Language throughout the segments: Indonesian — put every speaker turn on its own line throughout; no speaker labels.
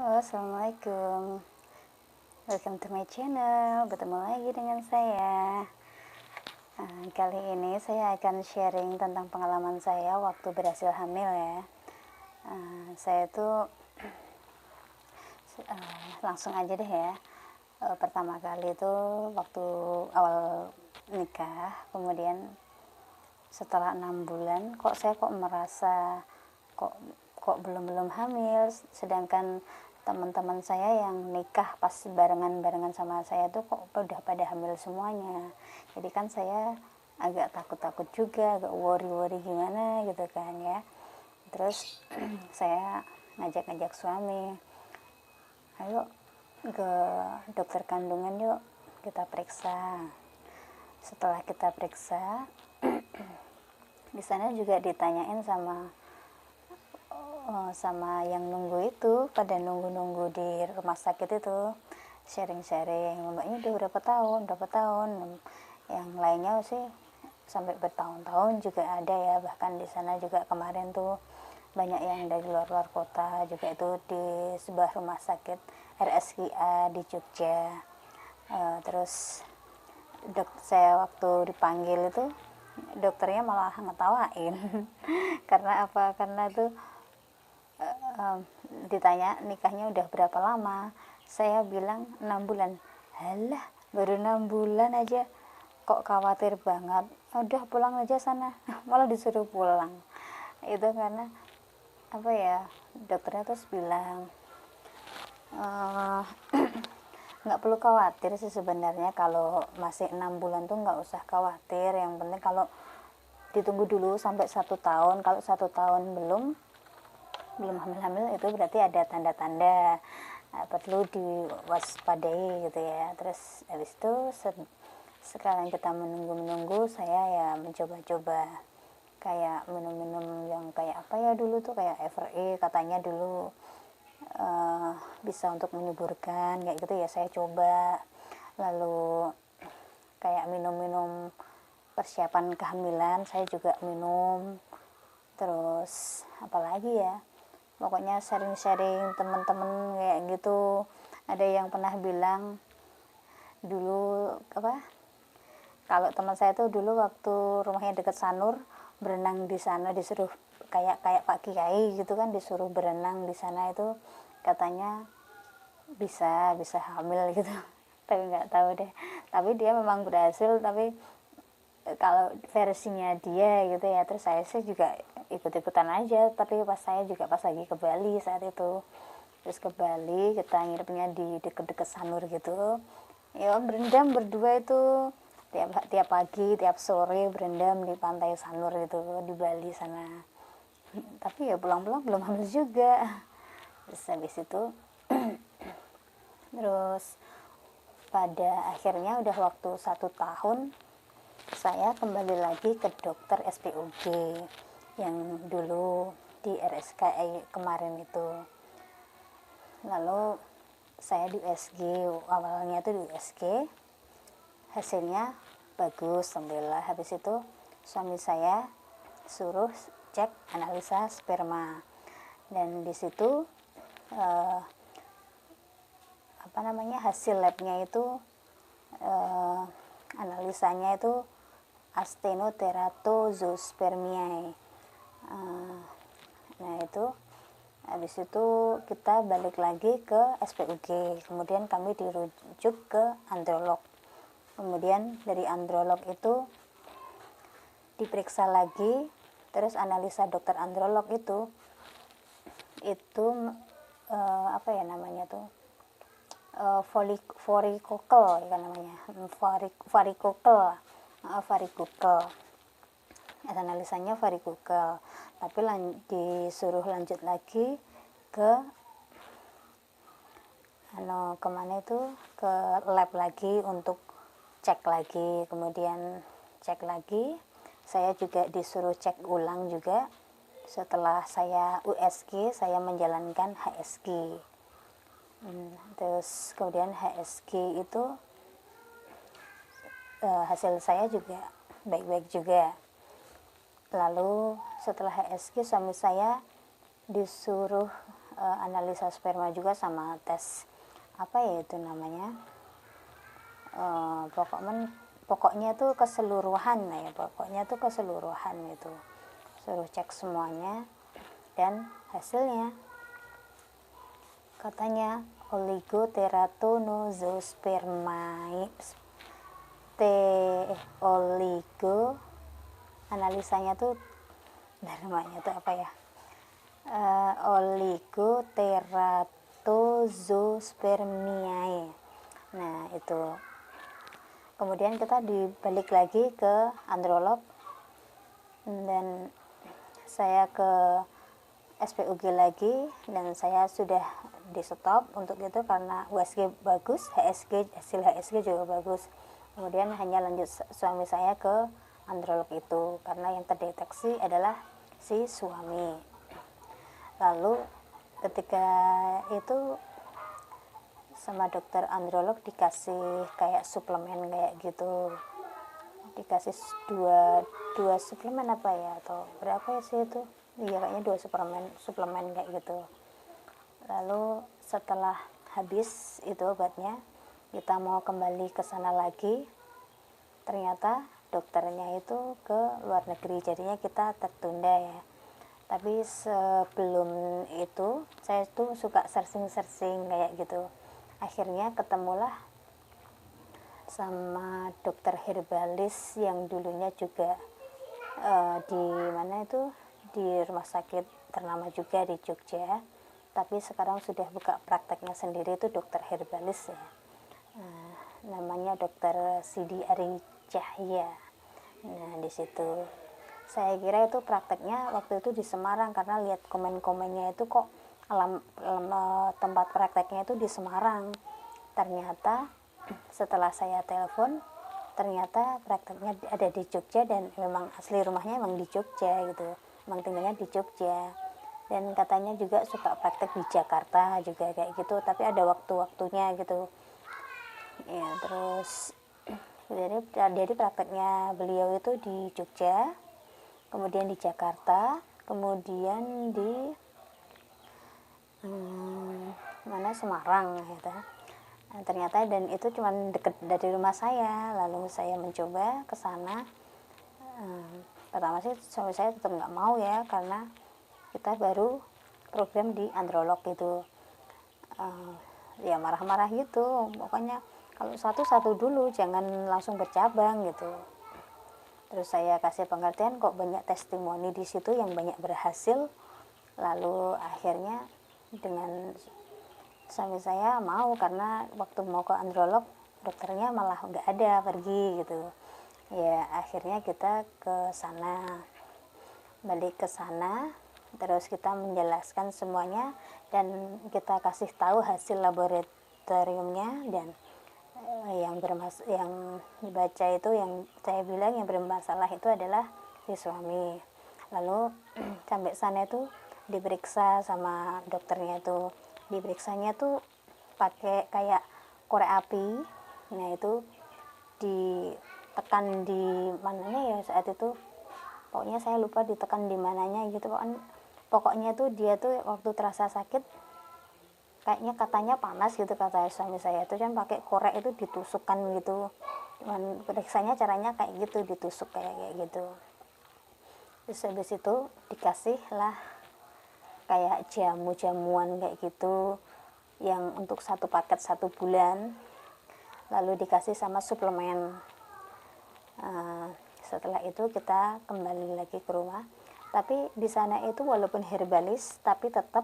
Halo, assalamualaikum. Welcome to my channel. Bertemu lagi dengan saya. Kali ini saya akan sharing tentang pengalaman saya waktu berhasil hamil ya. Saya tuh langsung aja deh ya. Pertama kali itu waktu awal nikah, kemudian setelah 6 bulan saya merasa kok belum hamil, sedangkan teman-teman saya yang nikah pas barengan sama saya tuh kok udah pada hamil semuanya. Jadi kan saya agak takut juga, agak worry gimana gitu kan ya. Terus saya ngajak suami, ayo ke dokter kandungan yuk, kita periksa. Setelah kita periksa, di sana juga ditanyain sama yang nunggu itu, pada nunggu di rumah sakit itu, sharing-sharing, mbaknya udah berapa tahun, yang lainnya sih sampai bertahun-tahun juga ada ya. Bahkan di sana juga kemarin tuh banyak yang dari luar kota juga, itu di sebuah rumah sakit RSIA di Jogja. Terus saya waktu dipanggil itu dokternya malah ngetawain karena apa, karena tuh ditanya nikahnya udah berapa lama, saya bilang 6 bulan. Halah, baru 6 bulan aja kok khawatir banget, udah pulang aja sana. Malah disuruh pulang. Itu karena apa ya, dokternya terus bilang nggak perlu khawatir sih sebenarnya. Kalau masih 6 bulan tuh nggak usah khawatir, yang penting kalau ditunggu dulu sampai 1 tahun. Kalau 1 tahun belum hamil itu berarti ada tanda-tanda perlu diwaspadai gitu ya. Terus habis itu sekarang kita menunggu, saya ya mencoba-coba kayak minum-minum yang kayak apa ya, dulu tuh kayak FRE katanya dulu bisa untuk menyuburkan kayak gitu ya, saya coba. Lalu kayak minum-minum persiapan kehamilan saya juga minum. Terus apalagi ya, pokoknya sharing-sharing teman-teman kayak gitu. Ada yang pernah bilang dulu apa, kalau teman saya tuh dulu waktu rumahnya dekat Sanur, berenang di sana, disuruh kayak Pak Kiai gitu kan, disuruh berenang di sana, itu katanya bisa hamil gitu. Tapi nggak tahu deh, tapi dia memang berhasil. Tapi kalau versinya dia gitu ya. Terus saya sih juga ikut-ikutan aja, tapi saya juga pas lagi ke Bali saat itu. Terus ke Bali kita nginepnya di deket-deket Sanur gitu ya, berendam berdua itu tiap pagi tiap sore, berendam di pantai Sanur gitu di Bali sana. Tapi ya pulang-pulang belum hamil juga. Terus habis itu terus pada akhirnya udah waktu 1 tahun, saya kembali lagi ke dokter SPOG yang dulu di RSKI kemarin itu. Lalu saya di USG, awalnya itu di USG, hasilnya bagus alhamdulillah. Habis itu suami saya suruh cek analisa sperma, dan di situ hasil labnya itu analisanya itu Asthenoteratozospermiae. Nah itu habis itu kita balik lagi ke SPUG, kemudian kami dirujuk ke androlog. Kemudian dari androlog itu diperiksa lagi, terus analisa dokter androlog itu apa ya namanya tuh, varikokel ya namanya, varikokel. Analisanya varikokel, tapi disuruh lanjut lagi ke kemana itu, ke lab lagi untuk cek lagi. Kemudian cek lagi, saya juga disuruh cek ulang juga. Setelah saya USG, saya menjalankan HSG. Terus kemudian HSG itu hasil saya juga baik-baik juga. Lalu setelah HSG suami saya disuruh analisa sperma juga sama tes apa ya itu namanya, pokoknya tuh keseluruhan itu suruh cek semuanya, dan hasilnya katanya oligo analisanya tuh namanya tuh apa ya, oligoteratozospermiae. Nah itu kemudian kita dibalik lagi ke androlog, dan saya ke SPUG lagi, dan saya sudah di stop untuk itu karena USG bagus, hasil HSG juga bagus. Kemudian hanya lanjut suami saya ke androlog itu karena yang terdeteksi adalah si suami. Lalu ketika itu sama dokter androlog dikasih kayak suplemen kayak gitu, dikasih dua suplemen apa ya, atau berapa ya sih itu, iya kayaknya 2 suplemen kayak gitu. Lalu setelah habis itu obatnya, kita mau kembali ke sana lagi, ternyata dokternya itu ke luar negeri, jadinya kita tertunda ya. Tapi sebelum itu saya tuh suka searching kayak gitu, akhirnya ketemulah sama dokter herbalis yang dulunya juga di mana itu, di rumah sakit ternama juga di Jogja, tapi sekarang sudah buka prakteknya sendiri, itu dokter herbalis ya. Namanya dokter Sidi Ari Cahya. Nah di situ saya kira itu prakteknya waktu itu di Semarang, karena lihat komen-komennya itu kok tempat prakteknya itu di Semarang. Ternyata setelah saya telepon, ternyata prakteknya ada di Jogja, dan memang asli rumahnya memang di Jogja gitu, memang tinggalnya di Jogja, dan katanya juga suka praktek di Jakarta juga kayak gitu, tapi ada waktu-waktunya gitu ya. Terus jadi prakteknya beliau itu di Jogja, kemudian di Jakarta, kemudian di mana Semarang gitu. Nah, ternyata dan itu cuma dekat dari rumah saya. Lalu saya mencoba ke sana. Pertama sih suami saya tetap nggak mau ya, karena kita baru program di androlog itu. Ya marah-marah gitu, pokoknya kalau satu dulu, jangan langsung bercabang gitu. Terus saya kasih pengertian, kok banyak testimoni di situ yang banyak berhasil. Lalu akhirnya dengan suami saya mau, karena waktu mau ke androlog dokternya malah nggak ada, pergi gitu ya. Akhirnya kita ke sana, balik ke sana, terus kita menjelaskan semuanya, dan kita kasih tahu hasil laboratoriumnya, dan yang dibaca itu, yang saya bilang yang bermasalah itu adalah si suami. Lalu sampai sana itu diperiksa sama dokternya, itu diperiksanya tuh pakai kayak korek api. Nah itu ditekan di mananya ya saat itu, pokoknya saya lupa ditekan di mananya gitu kan. Pokoknya tuh dia tuh waktu terasa sakit, kayaknya katanya panas gitu, kata suami saya itu kan pakai korek itu ditusukkan gitu. Cuman periksanya caranya kayak gitu, ditusuk kayak gitu. Terus habis itu dikasih lah kayak jamuan kayak gitu, yang untuk 1 paket 1 bulan, lalu dikasih sama suplemen. Setelah itu kita kembali lagi ke rumah, tapi di sana itu walaupun herbalis, tapi tetap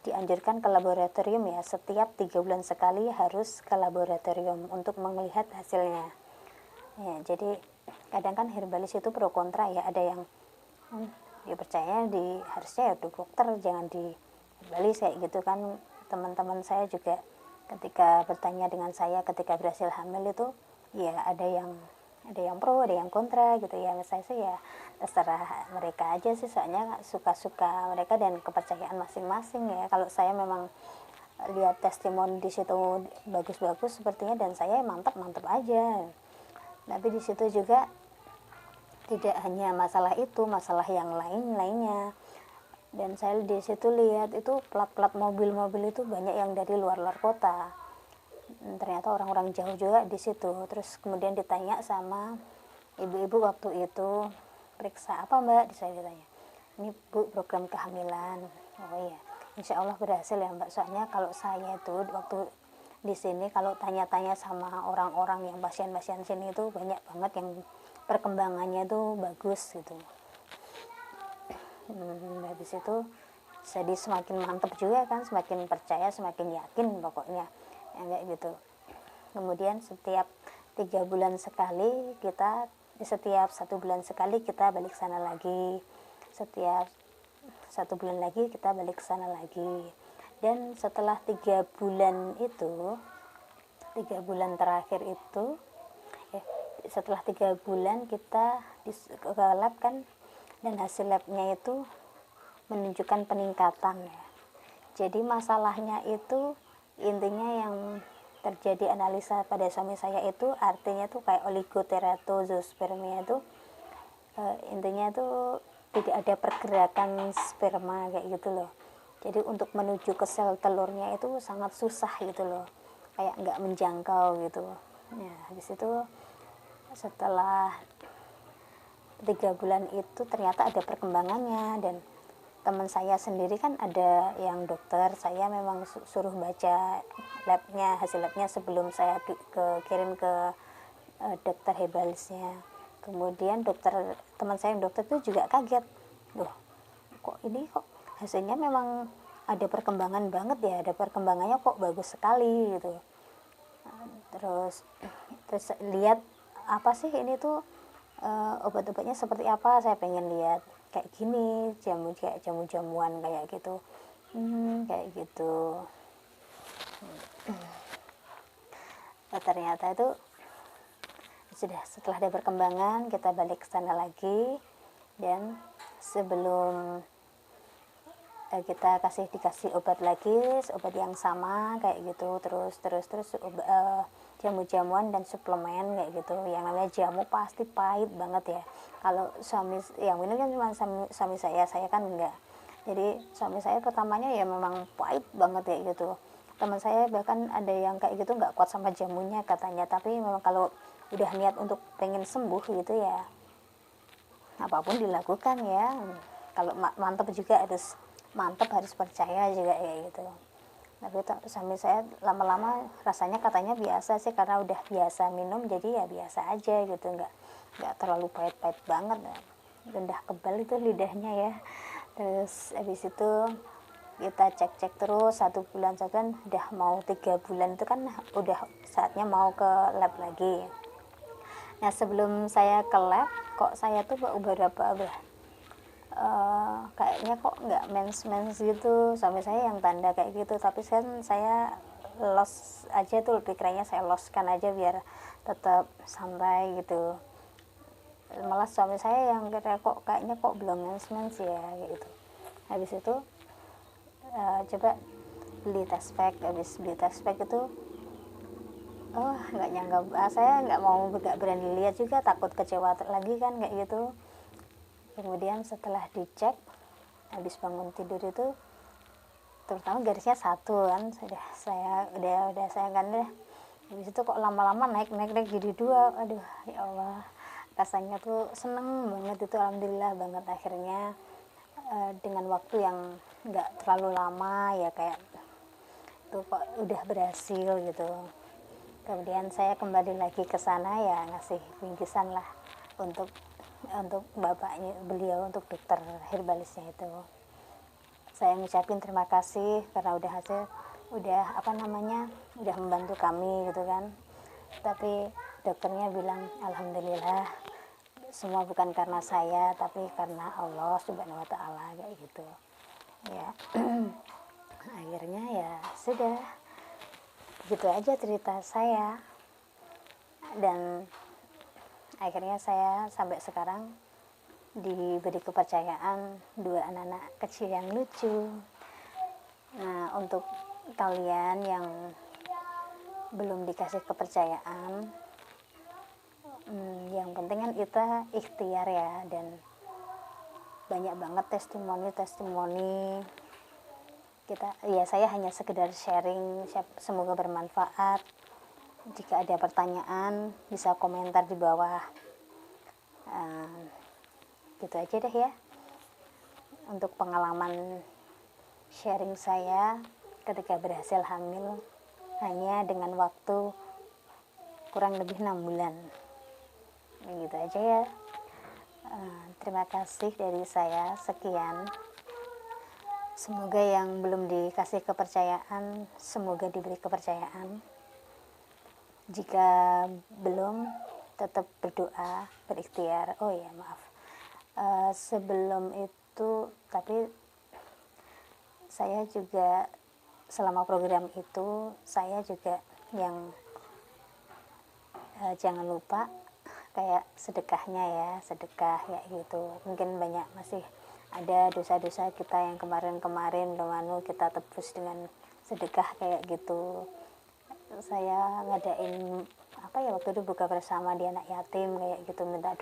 dianjurkan ke laboratorium ya, setiap 3 bulan sekali harus ke laboratorium untuk melihat hasilnya ya. Jadi kadang kan herbalis itu pro kontra ya, ada yang ya percaya harusnya ya dokter, jangan di herbalis kayak gitu kan. Teman-teman saya juga ketika bertanya dengan saya ketika berhasil hamil itu ya, ada yang pro, ada yang kontra gitu ya. Saya sih ya terserah mereka aja sih, soalnya suka-suka mereka dan kepercayaan masing-masing ya. Kalau saya memang lihat testimoni di situ bagus-bagus sepertinya, dan saya mantap-mantap aja. Tapi di situ juga tidak hanya masalah itu, masalah yang lainnya. Dan saya di situ lihat itu plat-plat mobil-mobil itu banyak yang dari luar-luar kota. Ternyata orang-orang jauh juga di situ. Terus kemudian ditanya sama ibu-ibu waktu itu, periksa apa mbak? Saya ditanya, ini bu program kehamilan. Oh iya, insya Allah berhasil ya mbak. Soalnya kalau saya itu waktu di sini kalau tanya-tanya sama orang-orang yang pasien-pasien sini itu banyak banget yang perkembangannya itu bagus gitu. Habis itu jadi semakin mantep juga kan, semakin percaya, semakin yakin pokoknya ya kayak gitu. Kemudian setiap 3 bulan sekali kita, setiap 1 bulan sekali kita balik sana lagi, setiap 1 bulan lagi kita balik sana lagi. Dan setelah 3 bulan itu, 3 bulan terakhir itu setelah 3 bulan kita ke lab kan, dan hasil labnya itu menunjukkan peningkatan ya. Jadi masalahnya itu intinya yang terjadi analisa pada suami saya itu artinya tuh kayak oligoteratozospermia itu intinya tuh tidak ada pergerakan sperma kayak gitu loh. Jadi untuk menuju ke sel telurnya itu sangat susah gitu loh, kayak nggak menjangkau gitu. Nah habis itu setelah 3 bulan itu ternyata ada perkembangannya. Dan teman saya sendiri kan ada yang dokter, saya memang suruh baca labnya, hasil labnya sebelum saya kirim ke dokter herbalisnya. Kemudian teman saya yang dokter itu juga kaget, loh kok ini kok hasilnya memang ada perkembangan banget ya, ada perkembangannya kok bagus sekali gitu. Terus lihat apa sih ini tuh obat-obatnya seperti apa, saya pengen lihat kayak gini, kayak jamu-jamuan kayak gitu. Kayak gitu. Nah, ternyata itu sudah setelah ada perkembangan kita balik ke sana lagi. Dan sebelum kita dikasih obat lagi, obat yang sama kayak gitu, terus jamu-jamuan dan suplemen kayak gitu. Yang namanya jamu pasti pahit banget ya. Kalau suami yang ini kan cuma suami saya kan enggak. Jadi suami saya pertamanya ya memang pahit banget kayak gitu. Teman saya bahkan ada yang kayak gitu nggak kuat sama jamunya katanya. Tapi memang kalau udah niat untuk pengen sembuh gitu ya apapun dilakukan ya. Kalau mantap juga harus percaya juga kayak gitu. Tapi suami saya lama-lama rasanya katanya biasa sih, karena udah biasa minum jadi ya biasa aja gitu, nggak terlalu pahit-pahit banget, rendah kebal itu lidahnya ya. Terus habis itu kita cek terus 1 bulan udah mau 3 bulan itu kan udah saatnya mau ke lab lagi. Nah sebelum saya ke lab kok saya tuh beberapa kayaknya kok nggak mens gitu, sampai saya yang tanda kayak gitu. Tapi saya los aja tuh, pikirannya saya loskan aja biar tetap santai gitu. Malah suami saya yang kira kayaknya kok belum mens ya gitu. Habis itu coba beli test pack. Habis beli test pack itu nggak nyangka, saya nggak berani lihat juga, takut kecewa lagi kan kayak gitu. Kemudian setelah dicek, habis bangun tidur itu terutama garisnya 1 kan, udah saya kan deh. Habis itu kok lama-lama naik jadi 2. Aduh ya Allah, rasanya tuh seneng banget itu, alhamdulillah banget. Akhirnya dengan waktu yang nggak terlalu lama ya kayak tuh kok udah berhasil gitu. Kemudian saya kembali lagi ke sana ya, ngasih bingkisan lah untuk bapaknya beliau, untuk dokter herbalisnya itu. Saya ngucapin terima kasih karena udah udah membantu kami gitu kan. Tapi dokternya bilang alhamdulillah semua bukan karena saya tapi karena Allah Subhanahu wa taala kayak gitu. Ya. Akhirnya ya sudah. Gitu aja cerita saya. Dan akhirnya saya sampai sekarang diberi kepercayaan 2 anak-anak kecil yang lucu. Nah untuk kalian yang belum dikasih kepercayaan, yang penting kan kita ikhtiar ya, dan banyak banget testimoni kita. Ya saya hanya sekedar sharing, semoga bermanfaat. Jika ada pertanyaan bisa komentar di bawah. Gitu aja deh ya untuk pengalaman sharing saya ketika berhasil hamil hanya dengan waktu kurang lebih 6 bulan. Gitu aja ya. Terima kasih dari saya, sekian. Semoga yang belum dikasih kepercayaan, semoga diberi kepercayaan. Jika belum, tetap berdoa, berikhtiar. Oh ya, maaf. Sebelum itu, tapi saya juga selama program itu, saya juga yang jangan lupa kayak sedekahnya ya, sedekah ya gitu. Mungkin banyak masih ada dosa-dosa kita yang kemarin-kemarin belum kita tebus dengan sedekah kayak gitu. Saya ngadain apa ya waktu itu buka bersama di anak yatim kayak gitu, minta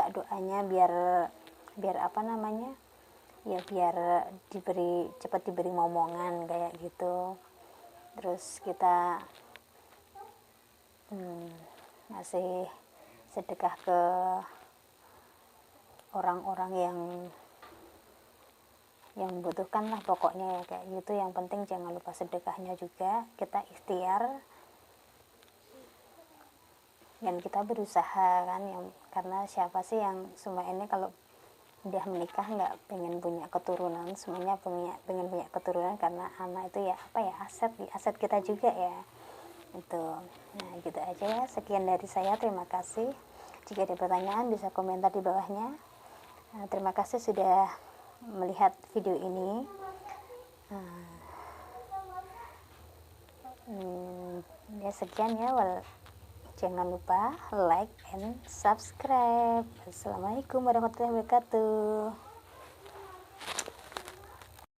doanya biar apa namanya ya, biar cepat diberi momongan kayak gitu. Terus kita ngasih sedekah ke orang-orang yang membutuhkan lah pokoknya ya kayak gitu. Yang penting jangan lupa sedekahnya juga, kita ikhtiar dan kita berusaha kan, karena siapa sih yang semua ini kalau udah menikah nggak pengen punya keturunan, semuanya pengen punya keturunan karena anak itu ya apa ya, aset kita juga ya itu. Nah gitu aja ya, sekian dari saya, terima kasih. Jika ada pertanyaan bisa komentar di bawahnya. Terima kasih sudah melihat video ini. Ya sekian ya, jangan lupa like and subscribe. Assalamualaikum warahmatullahi wabarakatuh.